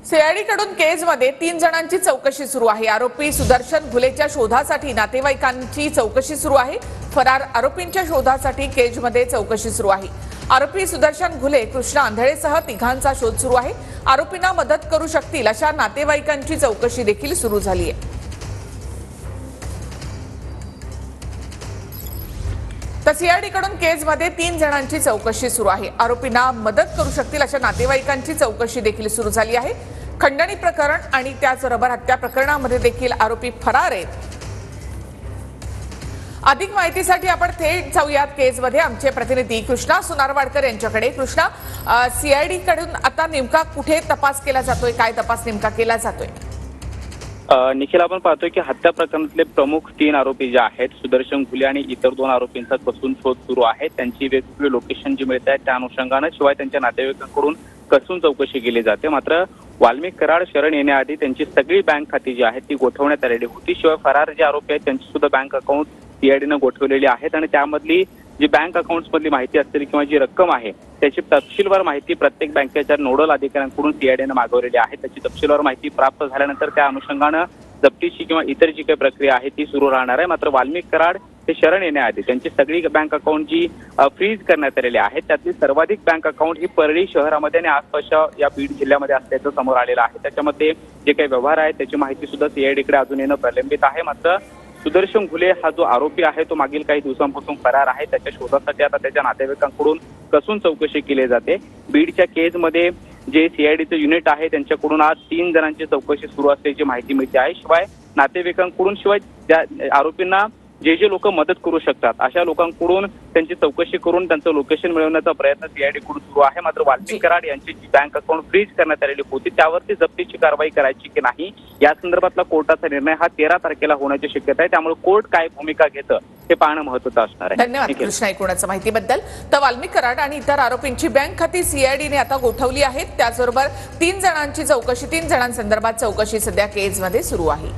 सीआयडीकडून केजमध्ये 3 जणांची चौकशी सुरू आहे। आरोपी सुदर्शन घुलेच्या शोधासाठी नातेवाईकांची चौकशी सुरू आहे। फरार आरोपींच्या शोधासाठी केजमध्ये चौकशी सुरू आहे। आरोपी सुदर्शन घुले, कृष्णा आंधळेसह तिघांचा शोध सुरू आहे। आरोपींना मदत करू शकतील अशा नातेवाईकांची चौकशी देखील सुरू झाली आहे। तर सीआयडीकडून केजमध्ये 3 जणांची चौकशी सुरू आहे। आरोपींना मदत करू शकतील अशा नातेवाईकांची चौकशी देखील सुरू झाली आहे। खंडणी प्रकरण आणि त्याचबरोबर हत्या प्रकरणामध्ये देखील आरोपी फरार आहेत। अधिक माहितीसाठी आपण थेट जाऊयात केजमध्ये आमचे प्रतिनिधी कृष्णा सुनारवाडकर यांच्याकडे। कृष्णा, सीआयडीकडून आता नेमका कुठे तपास केला जातोय, काय तपास नेमका केला जातोय? निखिल, आपण पाहतोय की हत्या प्रकरणातले प्रमुख 3 आरोपी जे आहेत, सुदर्शन घुले आणि इतर 2 आरोपींचा कसून शोध सुरू आहे। त्यांची वेगवेगळी लोकेशन जी मिळत आहेत त्या अनुषंगाने, शिवाय त्यांच्या नातेवाईकांकडून कसून चौकशी केली जाते। मात्र वाल्मिक कराड शरण येण्याआधी त्यांची सगळी बँक खाती जी आहेत ती गोठवण्यात आलेली होती। शिवाय फरार जे आरोपी आहेत त्यांची सुद्धा बँक अकाउंट सीआयडीनं गोठवलेली आहेत आणि त्यामधली जी बँक अकाउंट्स मधली माहिती असतील किंवा जी रक्कम आहे त्याची तपशीलवार माहिती प्रत्येक बँकेच्या नोडल अधिकाऱ्यांकडून सीआयडीनं मागवलेली आहे। त्याची तपशीलवार माहिती प्राप्त झाल्यानंतर त्या अनुषंगानं जप्तीची किंवा इतर जी काही प्रक्रिया आहे ती सुरू राहणार आहे। मात्र वाल्मिक कराड हे शरण येण्याआधी त्यांची सगळी बँक अकाउंट जी फ्रीज करण्यात आलेली आहेत त्यातली सर्वाधिक बँक अकाउंट ही परळी शहरामध्ये आणि आसपासच्या या बीड जिल्ह्यामध्ये असल्याचं समोर आलेलं आहे। त्याच्यामध्ये जे काही व्यवहार आहेत त्याची माहिती सुद्धा सीआयडीकडे अजून येणं प्रलंबित आहे। मात्र सुदर्शन घुले हा जो आरोपी आहे तो मागील काही दिवसांपासून फरार आहे। त्याच्या शोधासाठी आता त्याच्या नातेवाईकांकडून कसून चौकशी केली जाते। बीडच्या केजमध्ये जे सीआयडीचं युनिट आहे त्यांच्याकडून आज 3 जणांची चौकशी सुरू असल्याची माहिती मिळते आहे। शिवाय नातेवाईकांकडून, शिवाय त्या आरोपींना जे लोक मदत करू शकतात अशा लोकांकडून त्यांची चौकशी करून त्यांचं लोकेशन मिळवण्याचा प्रयत्न सीआयडीकडून सुरू आहे। मात्र वाल्मिक कराड यांची जी बँक अकाउंट फ्रीज करण्यात आलेली होती त्यावरती जप्तीची कारवाई करायची की नाही या संदर्भातला कोर्टाचा निर्णय हा 13 तारखेला होण्याची शक्यता आहे। त्यामुळे कोर्ट काय भूमिका घेतं हे पाहणं महत्त्वाचं असणार आहे। धन्यवाद कृष्णा एकूणच माहितीबद्दल। तर वाल्मिक कराड आणि इतर आरोपींची बँक खाती सीआयडीने आता गोठवली आहेत। त्याचबरोबर 3 जणांची चौकशी, 3 जणांसंदर्भात चौकशी सध्या केजमध्ये सुरू आहे।